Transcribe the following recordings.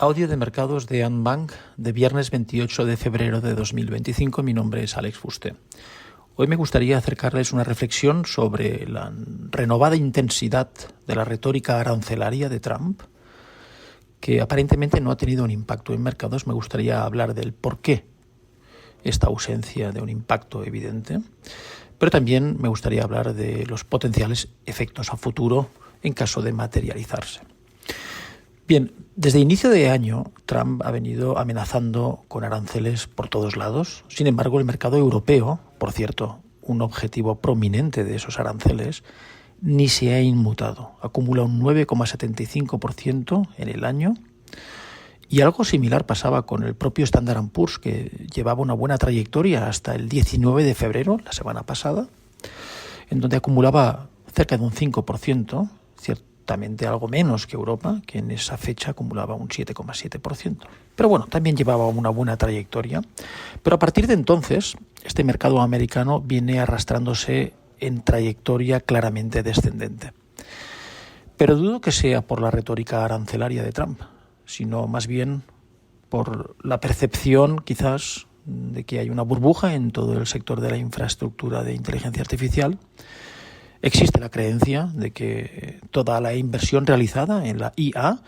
Audio de mercados de Andbank de viernes 28 de febrero de 2025. Mi nombre es Alex Fuste. Hoy me gustaría acercarles una reflexión sobre la renovada intensidad de la retórica arancelaria de Trump, que aparentemente no ha tenido un impacto en mercados. Me gustaría hablar del por qué esta ausencia de un impacto evidente, pero también me gustaría hablar de los potenciales efectos a futuro en caso de materializarse. Bien, desde inicio de año, Trump ha venido amenazando con aranceles por todos lados. Sin embargo, el mercado europeo, por cierto, un objetivo prominente de esos aranceles, ni se ha inmutado. Acumula un 9,75% en el año. Y algo similar pasaba con el propio Standard & Poor's, que llevaba una buena trayectoria hasta el 19 de febrero, la semana pasada, en donde acumulaba cerca de un 5%, ciertamente algo menos que Europa, que en esa fecha acumulaba un 7,7%. Pero bueno, también llevaba una buena trayectoria. Pero a partir de entonces, este mercado americano viene arrastrándose en trayectoria claramente descendente. Pero dudo que sea por la retórica arancelaria de Trump, sino más bien por la percepción, quizás, de que hay una burbuja en todo el sector de la infraestructura de inteligencia artificial. Existe la creencia de que toda la inversión realizada en la IA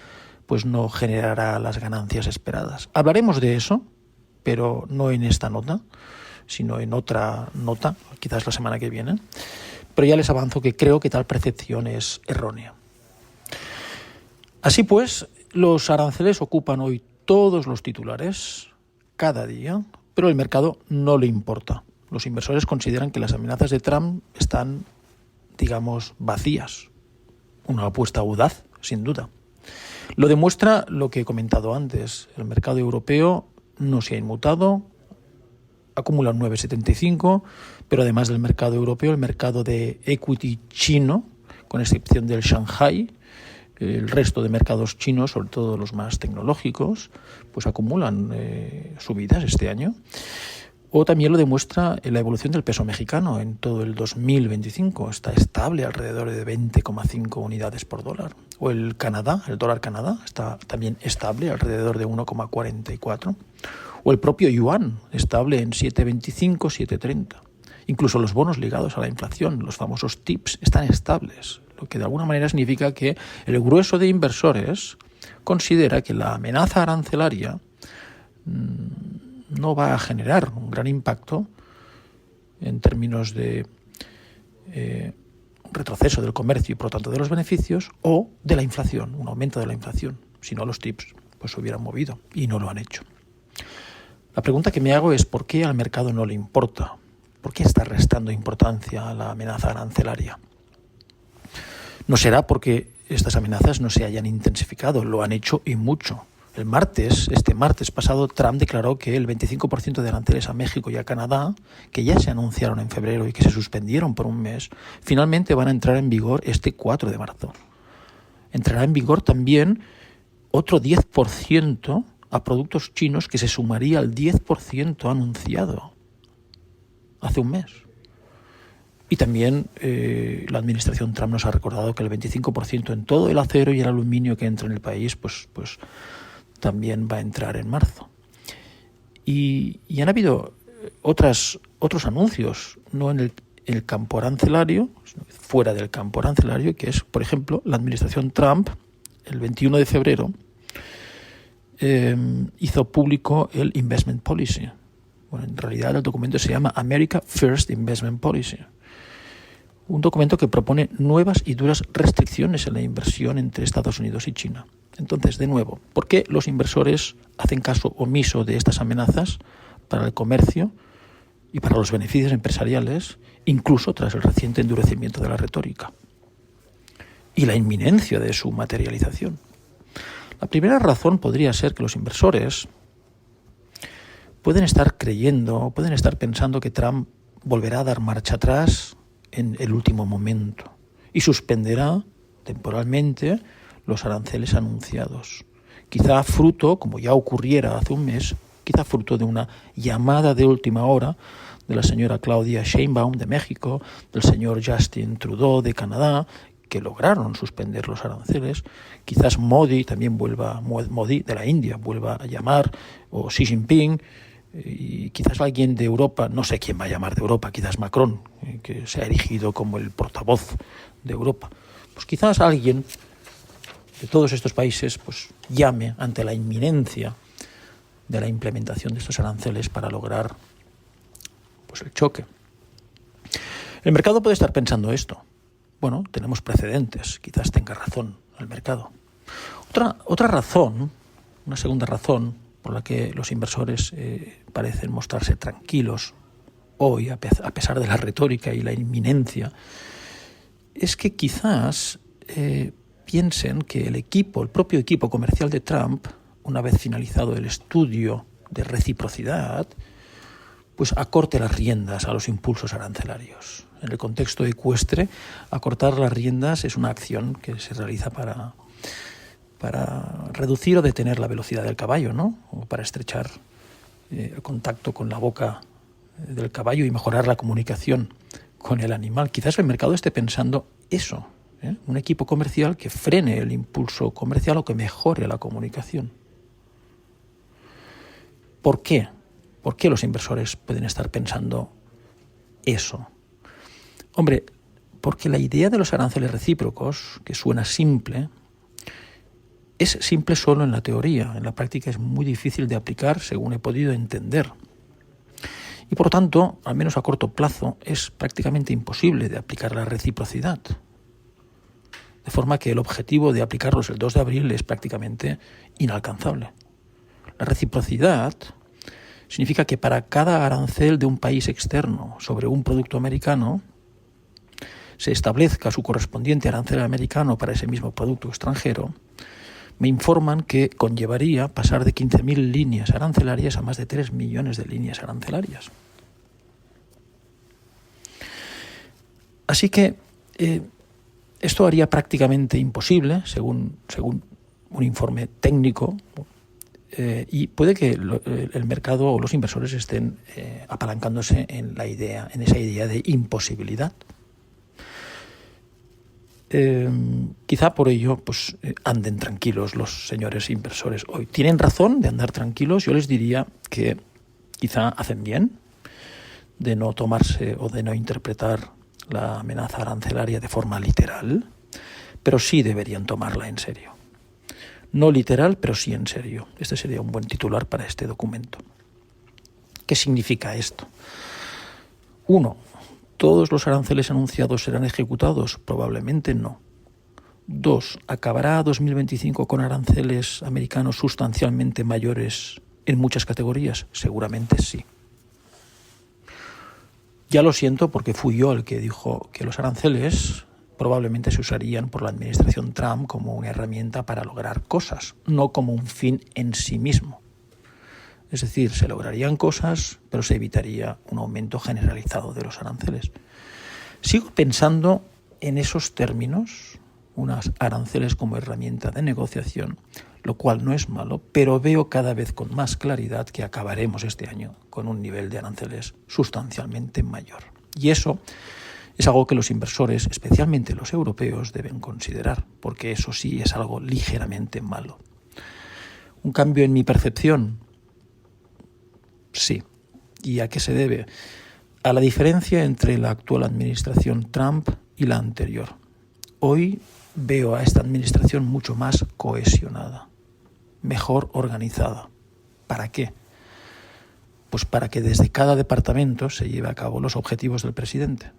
pues no generará las ganancias esperadas. Hablaremos de eso, pero no en esta nota, sino en otra nota, quizás la semana que viene. Pero ya les avanzo que creo que tal percepción es errónea. Así pues, los aranceles ocupan hoy todos los titulares, cada día, pero el mercado no le importa. Los inversores consideran que las amenazas de Trump están, digamos, vacías. Una apuesta audaz, sin duda. Lo demuestra lo que he comentado antes. El mercado europeo no se ha inmutado, acumula un 9,75, pero además del mercado europeo, el mercado de equity chino, con excepción del Shanghai, el resto de mercados chinos, sobre todo los más tecnológicos, pues acumulan subidas este año. O también lo demuestra la evolución del peso mexicano en todo el 2025. Está estable alrededor de 20,5 unidades por dólar. O el Canadá, el dólar Canadá, está también estable alrededor de 1,44. O el propio yuan, estable en 7,25, 7,30. Incluso los bonos ligados a la inflación, los famosos TIPS, están estables. Lo que de alguna manera significa que el grueso de inversores considera que la amenaza arancelaria no va a generar un gran impacto en términos de un retroceso del comercio y por lo tanto de los beneficios, o de la inflación, un aumento de la inflación. Si no, los TIPS pues se hubieran movido y no lo han hecho. La pregunta que me hago es ¿por qué al mercado no le importa? ¿Por qué está restando importancia a la amenaza arancelaria? No será porque estas amenazas no se hayan intensificado, lo han hecho y mucho. Este martes pasado, Trump declaró que el 25% de aranceles a México y a Canadá, que ya se anunciaron en febrero y que se suspendieron por un mes, finalmente van a entrar en vigor este 4 de marzo. Entrará en vigor también otro 10% a productos chinos, que se sumaría al 10% anunciado hace un mes. Y también la administración Trump nos ha recordado que el 25% en todo el acero y el aluminio que entra en el país, pues también va a entrar en marzo. Y han habido otros anuncios, no en el campo arancelario, sino fuera del campo arancelario, que es, por ejemplo, la administración Trump, el 21 de febrero, hizo público el Investment Policy. Bueno, en realidad el documento se llama America First Investment Policy. Un documento que propone nuevas y duras restricciones en la inversión entre Estados Unidos y China. Entonces, de nuevo, ¿por qué los inversores hacen caso omiso de estas amenazas para el comercio y para los beneficios empresariales, incluso tras el reciente endurecimiento de la retórica y la inminencia de su materialización? La primera razón podría ser que los inversores pueden estar pensando que Trump volverá a dar marcha atrás en el último momento y suspenderá temporalmente los aranceles anunciados. Quizá fruto, como ya ocurriera hace un mes, quizá fruto de una llamada de última hora de la señora Claudia Sheinbaum de México, del señor Justin Trudeau de Canadá, que lograron suspender los aranceles. Quizás Modi también Modi de la India vuelva a llamar, o Xi Jinping, y quizás alguien de Europa, no sé quién va a llamar de Europa, quizás Macron, que se ha erigido como el portavoz de Europa. Pues quizás alguien de todos estos países pues llame ante la inminencia de la implementación de estos aranceles para lograr pues el choque. El mercado puede estar pensando esto. Bueno, tenemos precedentes, quizás tenga razón el mercado. Otra razón, una segunda razón por la que los inversores parecen mostrarse tranquilos hoy, a pesar de la retórica y la inminencia, es que quizás piensen que el propio equipo comercial de Trump, una vez finalizado el estudio de reciprocidad, pues acorte las riendas a los impulsos arancelarios. En el contexto ecuestre, acortar las riendas es una acción que se realiza para reducir o detener la velocidad del caballo, ¿no? O para estrechar el contacto con la boca del caballo y mejorar la comunicación con el animal. Quizás el mercado esté pensando eso, un equipo comercial que frene el impulso comercial o que mejore la comunicación. ¿Por qué? ¿Por qué los inversores pueden estar pensando eso? Hombre, porque la idea de los aranceles recíprocos, que suena simple, es simple solo en la teoría. En la práctica es muy difícil de aplicar, según he podido entender. Y por tanto, al menos a corto plazo, es prácticamente imposible de aplicar la reciprocidad. De forma que el objetivo de aplicarlos el 2 de abril es prácticamente inalcanzable. La reciprocidad significa que para cada arancel de un país externo sobre un producto americano se establezca su correspondiente arancel americano para ese mismo producto extranjero. Me informan que conllevaría pasar de 15.000 líneas arancelarias a más de 3 millones de líneas arancelarias. Así que esto haría prácticamente imposible, según un informe técnico, y puede que el mercado o los inversores estén apalancándose en esa idea de imposibilidad. Quizá por ello pues anden tranquilos los señores inversores hoy. ¿Tienen razón de andar tranquilos? Yo les diría que quizá hacen bien de no tomarse o de no interpretar la amenaza arancelaria de forma literal, pero sí deberían tomarla en serio. No literal, pero sí en serio. Este sería un buen titular para este documento. ¿Qué significa esto? 1. ¿Todos los aranceles anunciados serán ejecutados? Probablemente no. 2. ¿Acabará 2025 con aranceles americanos sustancialmente mayores en muchas categorías? Seguramente sí. Ya lo siento porque fui yo el que dijo que los aranceles probablemente se usarían por la administración Trump como una herramienta para lograr cosas, no como un fin en sí mismo. Es decir, se lograrían cosas, pero se evitaría un aumento generalizado de los aranceles. Sigo pensando en esos términos, unos aranceles como herramienta de negociación, lo cual no es malo, pero veo cada vez con más claridad que acabaremos este año con un nivel de aranceles sustancialmente mayor. Y eso es algo que los inversores, especialmente los europeos, deben considerar, porque eso sí es algo ligeramente malo. ¿Un cambio en mi percepción? Sí. ¿Y a qué se debe? A la diferencia entre la actual administración Trump y la anterior. Hoy veo a esta administración mucho más cohesionada, mejor organizada. ¿Para qué? Pues para que desde cada departamento se lleve a cabo los objetivos del presidente.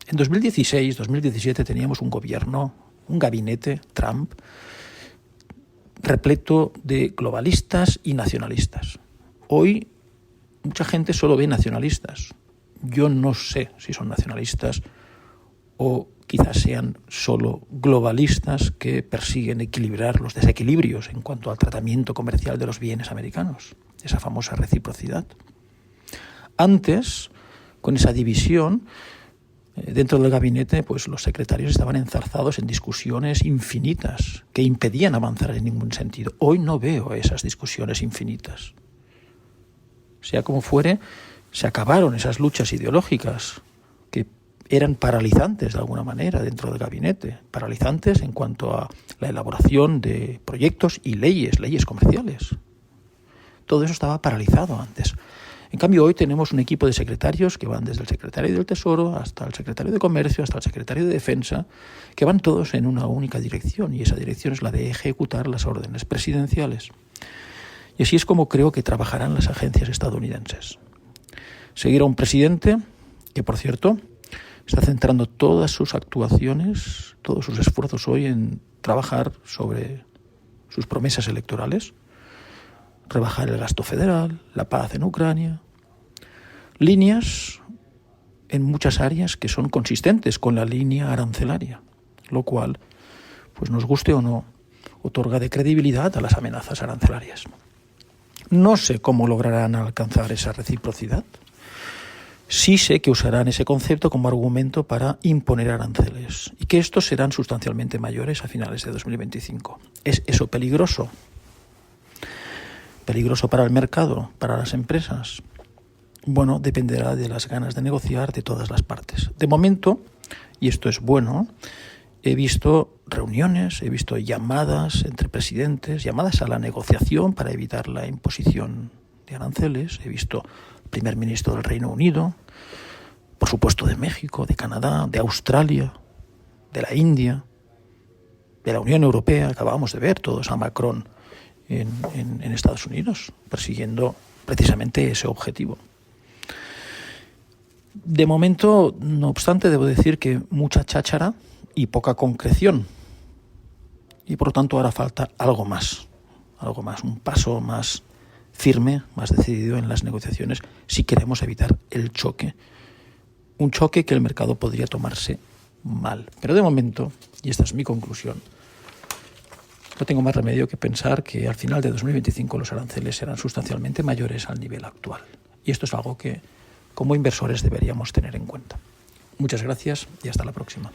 En 2016, 2017 teníamos un gobierno, un gabinete Trump, repleto de globalistas y nacionalistas. Hoy mucha gente solo ve nacionalistas. Yo no sé si son nacionalistas o quizás sean solo globalistas que persiguen equilibrar los desequilibrios en cuanto al tratamiento comercial de los bienes americanos, esa famosa reciprocidad. Antes, con esa división, dentro del gabinete, pues los secretarios estaban enzarzados en discusiones infinitas que impedían avanzar en ningún sentido. Hoy no veo esas discusiones infinitas. Sea como fuere, se acabaron esas luchas ideológicas que eran paralizantes de alguna manera dentro del gabinete, paralizantes en cuanto a la elaboración de proyectos y leyes comerciales. Todo eso estaba paralizado antes. En cambio, hoy tenemos un equipo de secretarios que van desde el secretario del Tesoro hasta el secretario de Comercio, hasta el secretario de Defensa, que van todos en una única dirección, y esa dirección es la de ejecutar las órdenes presidenciales. Y así es como creo que trabajarán las agencias estadounidenses. Seguir a un presidente que, por cierto, está centrando todas sus actuaciones, todos sus esfuerzos hoy en trabajar sobre sus promesas electorales, rebajar el gasto federal, la paz en Ucrania, líneas en muchas áreas que son consistentes con la línea arancelaria, lo cual, pues nos guste o no, otorga de credibilidad a las amenazas arancelarias. No sé cómo lograrán alcanzar esa reciprocidad. Sí sé que usarán ese concepto como argumento para imponer aranceles y que estos serán sustancialmente mayores a finales de 2025. ¿Es eso peligroso? ¿Peligroso para el mercado, para las empresas? Bueno, dependerá de las ganas de negociar de todas las partes. De momento, y esto es bueno, he visto reuniones, he visto llamadas entre presidentes, llamadas a la negociación para evitar la imposición de aranceles. He visto al primer ministro del Reino Unido, por supuesto de México, de Canadá, de Australia, de la India, de la Unión Europea. Acabamos de ver todos a Macron en Estados Unidos, persiguiendo precisamente ese objetivo. De momento, no obstante, debo decir que mucha cháchara y poca concreción. Y por lo tanto hará falta algo más, un paso más firme, más decidido en las negociaciones si queremos evitar el choque. Un choque que el mercado podría tomarse mal. Pero de momento, y esta es mi conclusión, no tengo más remedio que pensar que al final de 2025 los aranceles serán sustancialmente mayores al nivel actual. Y esto es algo que como inversores deberíamos tener en cuenta. Muchas gracias y hasta la próxima.